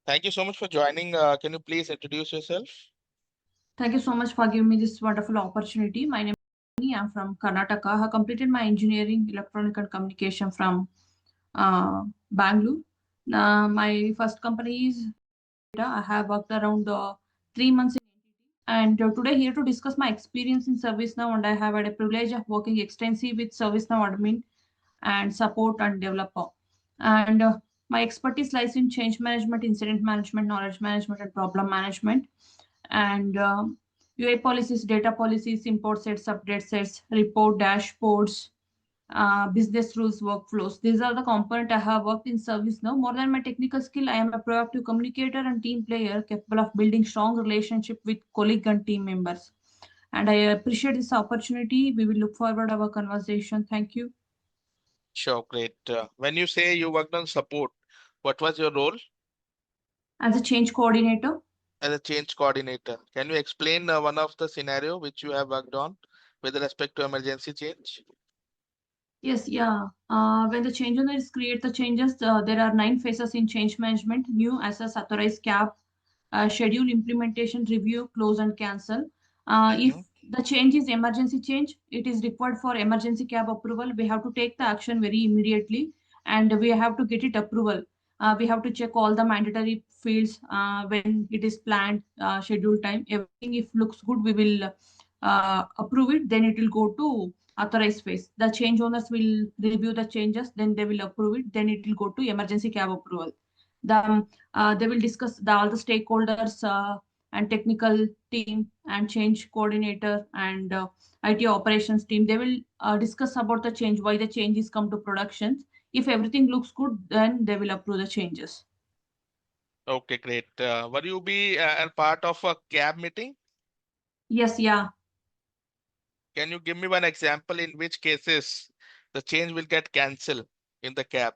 Thank you so much for joining. Can you please introduce yourself? Thank you so much for giving me this wonderful opportunity. My name is Nini. I'm from Karnataka. I have completed my engineering, electronic and communication from Bangalore. My first company is Data. I have worked around 3 months in and today here to discuss my experience in ServiceNow, and I have had a privilege of working extensively with ServiceNow admin and support and developer. And my expertise lies in change management, incident management, knowledge management, and problem management. And UI policies, data policies, import sets, update sets, report dashboards, business rules, workflows. These are the components I have worked in ServiceNow. More than my technical skill, I am a proactive communicator and team player capable of building strong relationship with colleague and team members. And I appreciate this opportunity. We will look forward to our conversation. Thank you. Sure, great. When you say you worked on support, what was your role As a change coordinator, as a change coordinator? Can you explain one of the scenario which you have worked on with respect to emergency change? yes, yeah. When the change owners create the changes, there are 9 phases in change management: new, assess, authorize, cap, schedule, implementation, review, close, and cancel. If Mm-hmm. the change is emergency change, it is required for emergency cap approval. We have to take the action very immediately, and we have to get it approval. We have to check all the mandatory fields when it is planned, schedule time. Everything, if looks good, we will approve it. Then it will go to authorized phase. The change owners will review the changes, then they will approve it. Then it will go to emergency cap approval. They will discuss all the stakeholders and technical team and change coordinator and IT operations team. They will discuss about the change, why the changes come to production. If everything looks good, then they will approve the changes. Okay, great. Will you be a part of a cab meeting? Yes, yeah. Can you give me one example in which cases the change will get cancelled in the cab?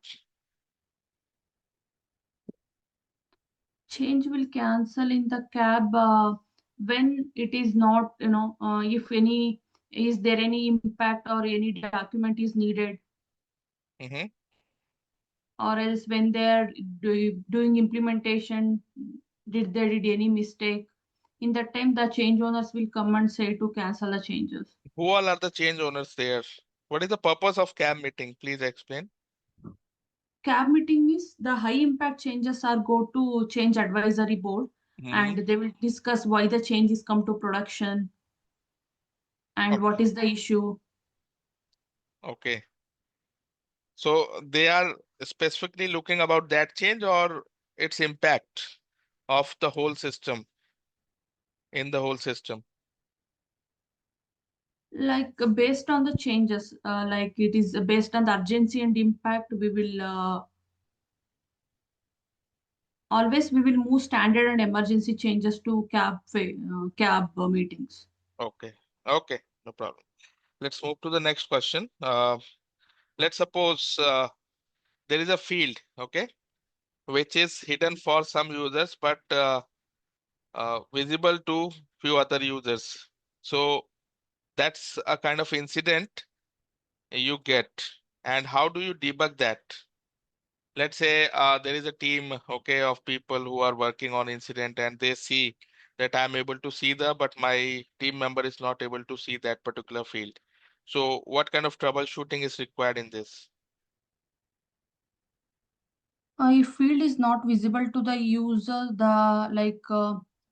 Change will cancel in the cab when it is not, if any, is there any impact or any document is needed, Mm-hmm. or else when they're doing implementation, did any mistake. In that time, the change owners will come and say to cancel the changes. Who all are the change owners there? What is the purpose of cab meeting? Please explain. Cab meeting is the high impact changes are go to change advisory board, Mm-hmm. and they will discuss why the changes come to production and what Okay. is the issue. Okay. So they are specifically looking about that change or its impact of the whole system in the whole system. Like based on the changes, like it is based on the urgency and impact, we will always we will move standard and emergency changes to cab meetings. Okay. Okay. No problem. Let's move to the next question. Let's suppose there is a field, okay, which is hidden for some users but visible to few other users. So that's a kind of incident you get. And how do you debug that? Let's say there is a team, okay, of people who are working on incident and they see that I'm able to see but my team member is not able to see that particular field. So what kind of troubleshooting is required in this? If field is not visible to the user, the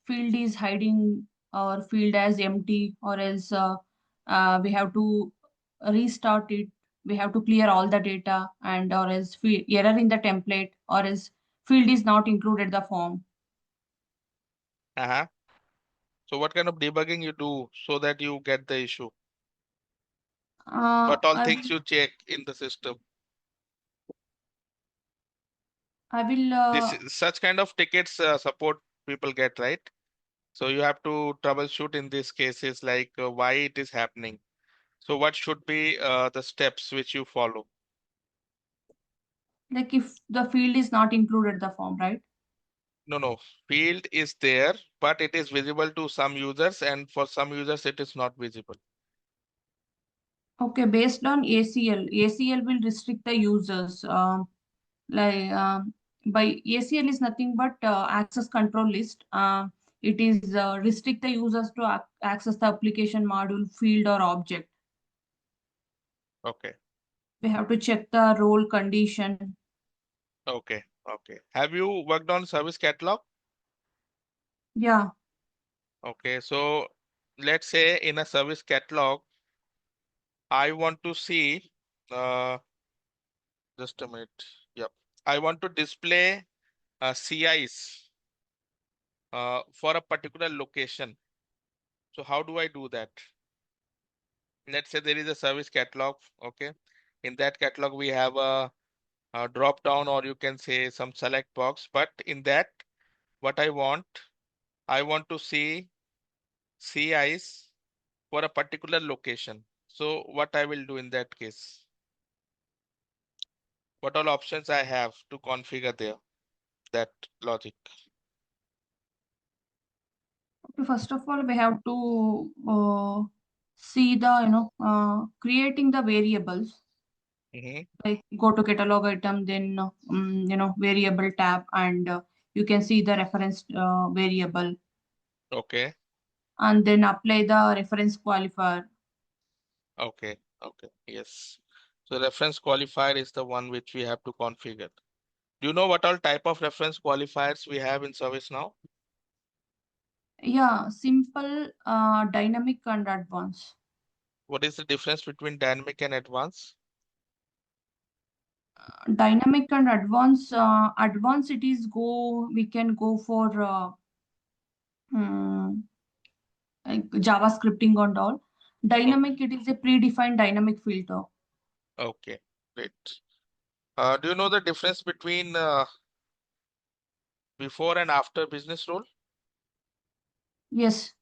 field is hiding or field as empty, or else we have to restart it. We have to clear all the data, and or else error in the template, or else field is not included the form. Uh-huh. So what kind of debugging you do so that you get the issue? What all I things will you check in the system? I will Such kind of tickets support people get, right? So you have to troubleshoot in these cases like why it is happening. So what should be the steps which you follow? like if the field is not included the form, right? No, no, field is there, but it is visible to some users and for some users it is not visible. Okay, based on ACL will restrict the users. Like by ACL is nothing but access control list. It is restrict the users to access the application module, field, or object. Okay. We have to check the role condition. Okay. Okay. Have you worked on service catalog? Yeah, Okay. So let's say in a service catalog, I want to see, just a minute. Yep. I want to display CIs for a particular location. So how do I do that? Let's say there is a service catalog. Okay. In that catalog, we have a drop down, or you can say some select box. But in that, what I want to see CIs for a particular location. So what I will do in that case? What all options I have to configure there, that logic? okay, first of all, we have to see the, creating the variables. Hmm. Like go to catalog item, then, variable tab, and you can see the reference variable, Okay. and then apply the reference qualifier. Okay. Okay. Yes. So reference qualifier is the one which we have to configure. Do you know what all type of reference qualifiers we have in ServiceNow? Yeah, simple, dynamic, and advanced. What is the difference between dynamic and advanced? Dynamic and advanced. Advanced it is go. We can go for hmm, like JavaScripting and all. Okay. Dynamic it is a predefined dynamic filter. Okay. Great. Do you know the difference between before and after business rule? Yes.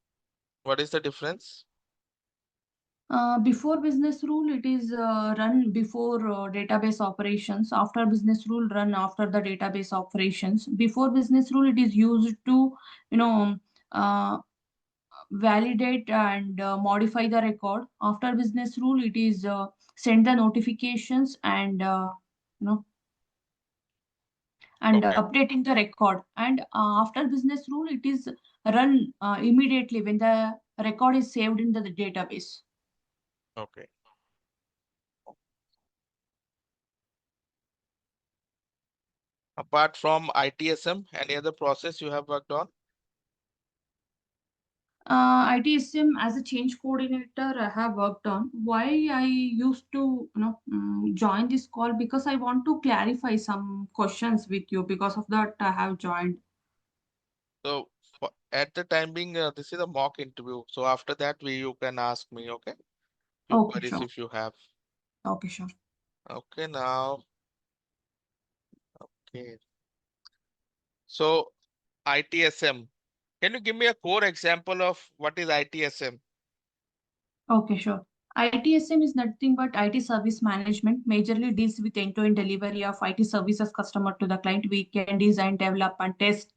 What is the difference? Before business rule, it is run before database operations. After business rule, run after the database operations. Before business rule, it is used to, you know, uh, validate and modify the record. After business rule, it is send the notifications and, and Okay. updating the record. And after business rule, it is run immediately when the record is saved in the database. Okay. Apart from ITSM, any other process you have worked on? ITSM as a change coordinator, I have worked on. Why I used to, join this call because I want to clarify some questions with you. Because of that, I have joined. So at the time being, this is a mock interview. So after that, you can ask me, okay? Few Okay, queries sure. if you have. Okay, sure. Okay, now, okay. So ITSM, can you give me a core example of what is ITSM? Okay, sure. ITSM is nothing but IT service management, majorly deals with end-to-end delivery of IT services customer to the client. We can design, develop, and test.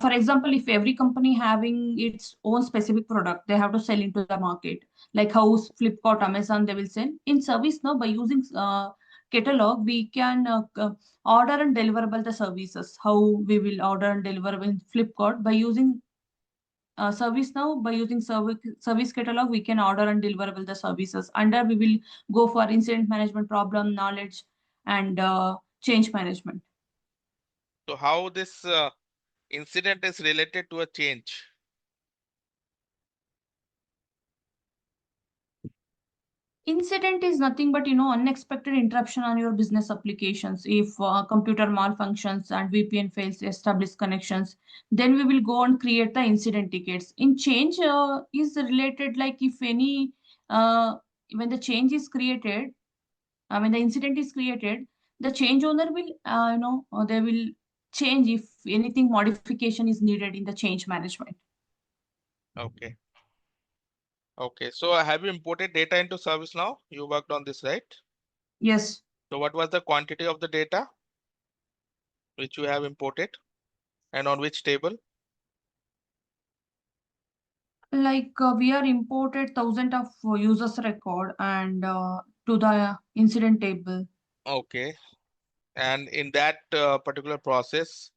For example, if every company having its own specific product, they have to sell into the market. Like how Flipkart, Amazon, they will sell. In service now, by using catalog, we can order and deliverable the services. How we will order and deliver in Flipkart by using service now, by using service catalog, we can order and deliverable the services. Under we will go for incident management, problem knowledge, and change management. So how this incident is related to a change? Incident is nothing but unexpected interruption on your business applications. If computer malfunctions and VPN fails to establish connections, then we will go and create the incident tickets. In change is related, like if any when the change is created, when the incident is created, the change owner will, they will change if anything modification is needed in the change management. Okay. Okay. So have you imported data into ServiceNow? You worked on this, right? Yes, So what was the quantity of the data which you have imported and on which table? like we are imported thousand of users record and to the incident table. Okay. And in that particular process,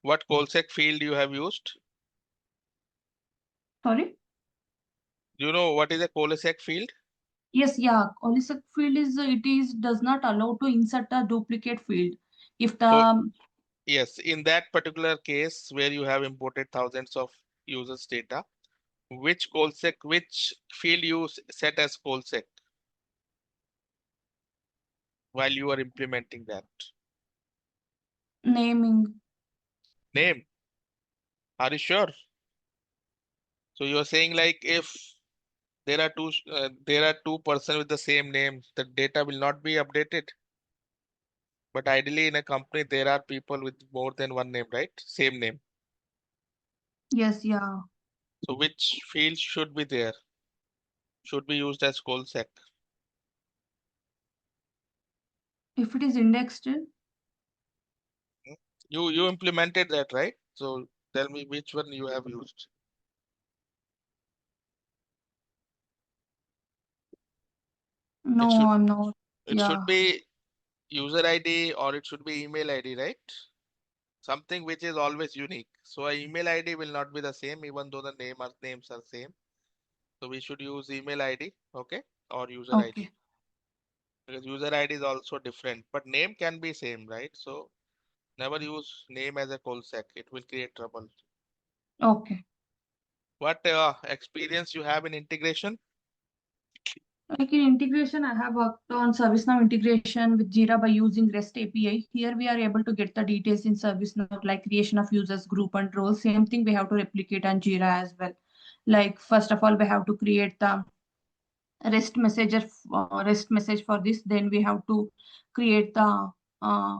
what 𝐄𝐧𝐠𝐥𝐢𝐬𝐡 field you have used? Sorry? Do you know what is a 𝐄𝐧𝐿 field? Yes, yeah. Holistic field is it is does not allow to insert a duplicate field. If So the yes, in that particular case where you have imported thousands of users data, which 𝐄𝐳𝐿, which field you set as 𝐄𝐳𝐿 while you are implementing that? naming, Name. Are you sure? So you are saying like if there are two person with the same name, the data will not be updated. But ideally in a company there are people with more than one name, right? Same name. yes, yeah. So which field should be there? Should be used as 𝐄𝐳𝐿. If it is indexed, You implemented that, right? So tell me which one you have used. It no, should I'm not. it should Yeah, be user ID or it should be email ID, right? Something which is always unique. So a email ID will not be the same even though the names are same. So we should use email ID, okay, or user ID okay, because user ID is also different, but name can be same, right? So never use name as a 𝐄𝐳𝐿. It will create trouble. okay. What experience you have in integration? Like in integration, I have worked on ServiceNow integration with Jira by using REST API. Here we are able to get the details in ServiceNow, like creation of users, group, and roles. Same thing we have to replicate on Jira as well. Like first of all, we have to create the REST message for this. Then we have to create the uh,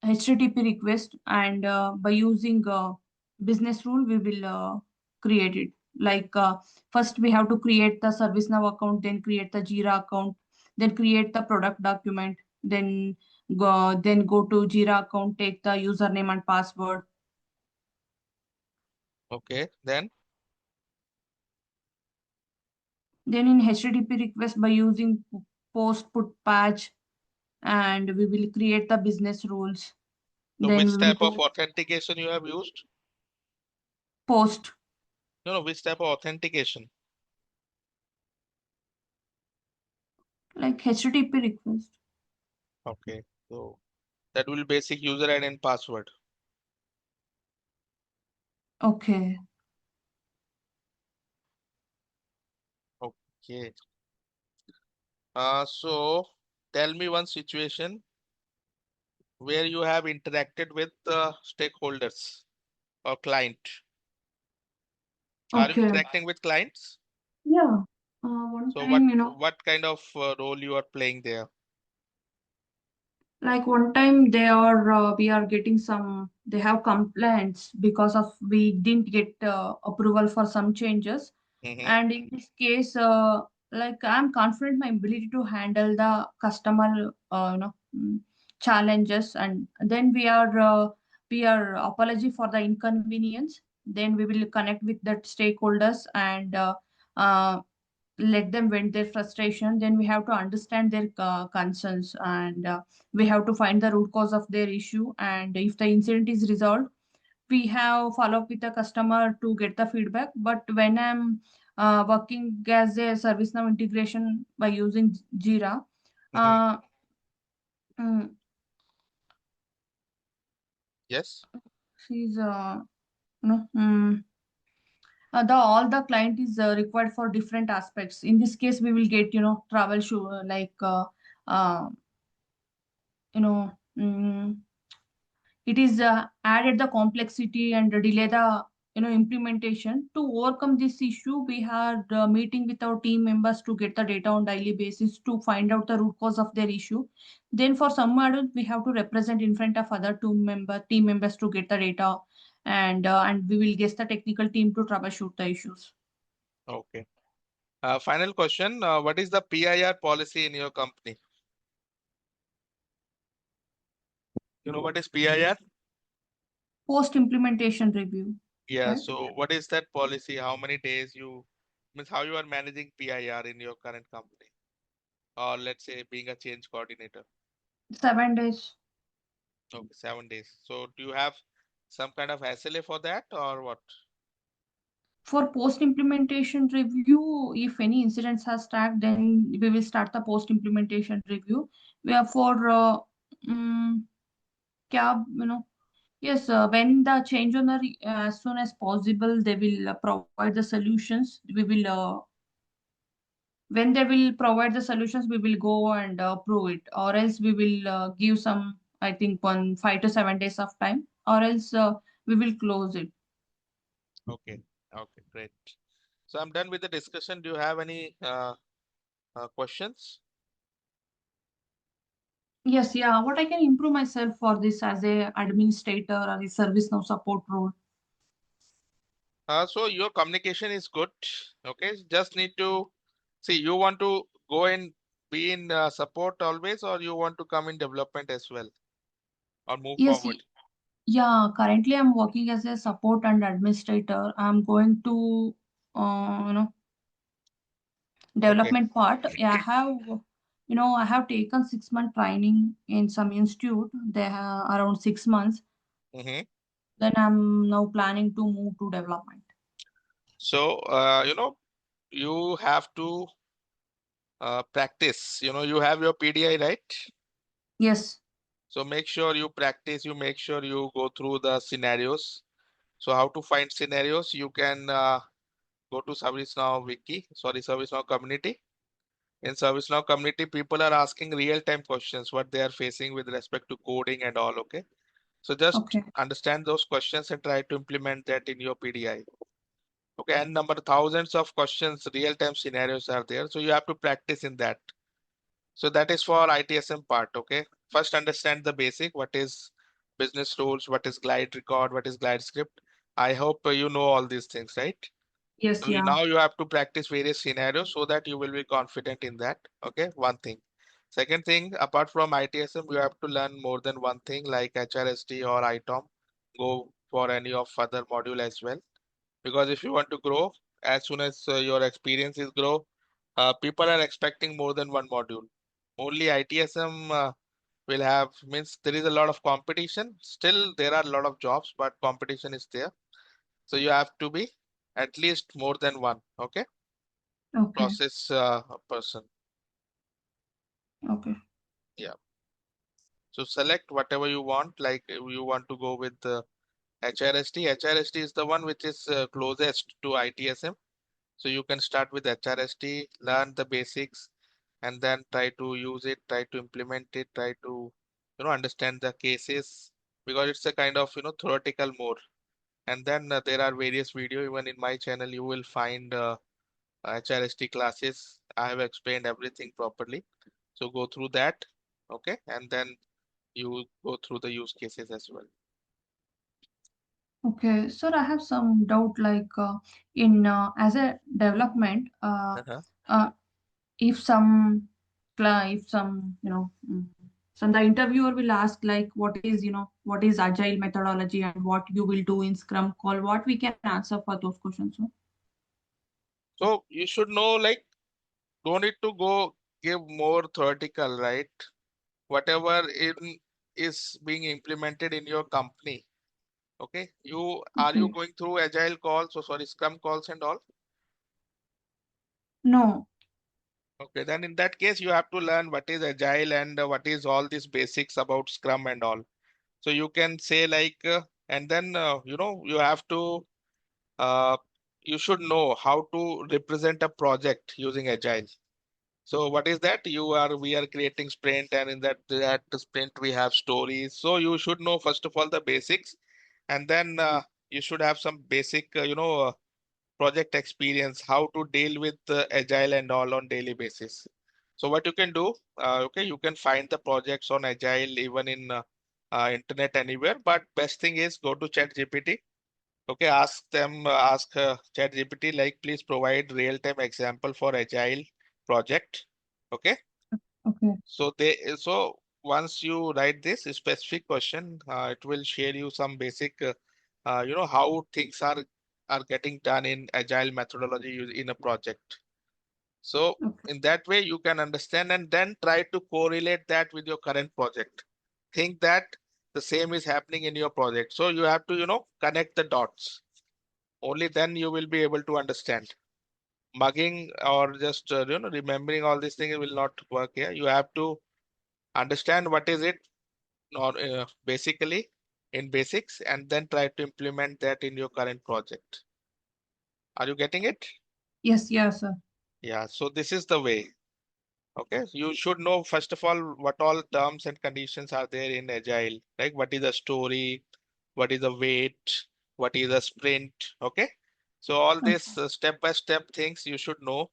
HTTP request, and by using business rule, we will create it. Like first, we have to create the ServiceNow account, then create the Jira account, then create the product document, then go to Jira account, take the username and password. Okay, then Then in HTTP request by using post put patch, and we will create the business rules. so Then which we will type of go authentication you have used? post No, which type of authentication? like HTTP request. Okay, so that will basic user ID and password. Okay. Okay. So tell me one situation where you have interacted with stakeholders or client. Are you Okay. interacting with clients? Yeah. One So time, what kind of role you are playing there? like one time we are getting they have complaints because of we didn't get approval for some changes. Mm-hmm. And in this case, like I'm confident my ability to handle the customer, challenges. And then we are apology for the inconvenience. Then we will connect with the stakeholders and uh, let them vent their frustration. Then we have to understand their concerns, and we have to find the root cause of their issue. And if the incident is resolved, we have follow up with the customer to get the feedback. But when I'm working as a ServiceNow integration by using Jira, Mm-hmm. uh, mm, Yes. she's you know mm, the all the client is required for different aspects. In this case, we will get travel show like uh, you know mm, it is added the complexity and delay the implementation. To overcome this issue, we had a meeting with our team members to get the data on daily basis to find out the root cause of their issue. Then for some models we have to represent in front of other team members to get the data, and we will get the technical team to troubleshoot the issues. Okay. Final question. What is the PIR policy in your company? You know what is PIR? Post implementation review, Yeah. right? So what is that policy? How many days you means how you are managing PIR in your current company? Or let's say being a change coordinator. 7 days. Okay, 7 days. So do you have some kind of SLA for that or what? For post-implementation review, if any incidents has stacked, then we will start the post-implementation review. We are for yes, when the change owner as soon as possible, they will provide the solutions. We will when they will provide the solutions, we will go and approve it, or else we will give some, I think, 5 to 7 days of time, or else we will close it. Okay. Okay, great. So I'm done with the discussion. Do you have any questions? Yes, yeah. What I can improve myself for this as a administrator or a service now support role? So your communication is good. Okay, just need to see you want to go and be in support always, or you want to come in development as well, or move Yes, forward. yeah. Currently, I'm working as a support and administrator. I'm going to, you know, Okay. development part. Yeah, I have taken 6 month training in some institute. They have around 6 months. Mm-hmm. Then I'm now planning to move to development. So you have to practice. You have your PDI, right? Yes. So make sure you practice. You make sure you go through the scenarios. So how to find scenarios? You can go to ServiceNow wiki, sorry, ServiceNow community. In ServiceNow community, people are asking real-time questions, what they are facing with respect to coding and all. Okay. So just Okay. understand those questions and try to implement that in your PDI. Okay. And number thousands of questions, real-time scenarios are there. So you have to practice in that. So that is for ITSM part. Okay. First understand the basic, what is business rules, what is glide record, what is glide script. I hope you know all these things, right? Yes. So Yeah. now you have to practice various scenarios so that you will be confident in that. Okay, one thing. Second thing, apart from ITSM, you have to learn more than one thing like HRSD or ITOM. Go for any of other module as well. Because if you want to grow, as soon as your experiences grow, people are expecting more than one module. Only ITSM will have, means there is a lot of competition. Still, there are a lot of jobs, but competition is there. So you have to be at least more than one. Okay, Okay. process person. Okay. Yeah. So select whatever you want. Like you want to go with the HRST. HRST is the one which is closest to ITSM. So you can start with HRST, learn the basics, and then try to use it, try to implement it, try to understand the cases, because it's a kind of theoretical more. And then there are various video. Even in my channel, you will find HRST classes. I have explained everything properly. So go through that. Okay, and then you go through the use cases as well. Okay, sir, I have some doubt like in as a development, Uh-huh. uh, if some if some some the interviewer will ask like what is agile methodology and what you will do in Scrum call, what we can answer for those questions. No? So you should know, like, don't need to go give more theoretical, right? Whatever in is being implemented in your company. Okay. Are you Okay. going through agile calls or sorry, Scrum calls and all? No. Okay, then in that case, you have to learn what is agile and what is all these basics about Scrum and all. So you can say like, and then you have to uh, you should know how to represent a project using agile. So what is that? We are creating sprint, and in that sprint we have stories. So you should know first of all the basics, and then you should have some basic project experience, how to deal with agile and all on daily basis. So what you can do, okay, you can find the projects on agile even in internet anywhere. But best thing is go to ChatGPT. Okay, ask ChatGPT like, please provide real-time example for agile project. Okay, Okay. so once you write this specific question, it will share you some basic, how things are getting done in agile methodology in a project. So Okay. in that way, you can understand and then try to correlate that with your current project. Think that the same is happening in your project. So you have to, connect the dots. Only then you will be able to understand. Mugging or just, remembering all these things will not work here. You have to understand what is it or basically in basics and then try to implement that in your current project. Are you getting it? Yes, yes, sir. Yeah. So this is the way. Okay, you should know first of all what all terms and conditions are there in agile, like what is a story, what is a wait, what is a sprint. Okay, so all Okay. these step by step things you should know,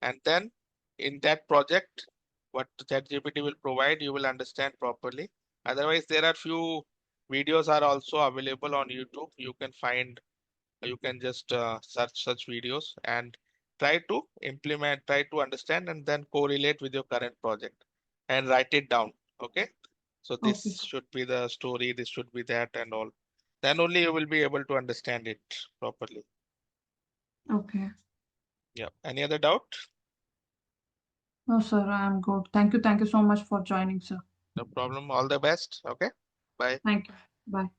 and then in that project, what ChatGPT will provide, you will understand properly. Otherwise, there are few videos are also available on YouTube. You can find, you can just search such videos and try to implement, try to understand, and then correlate with your current project and write it down. Okay, so Okay, this sir. should be the story, this should be that, and all. Then only you will be able to understand it properly. Okay. Yeah. Any other doubt? No, sir, I am good. Thank you. Thank you so much for joining, sir. No problem. All the best. Okay. Bye. Thank you. Bye.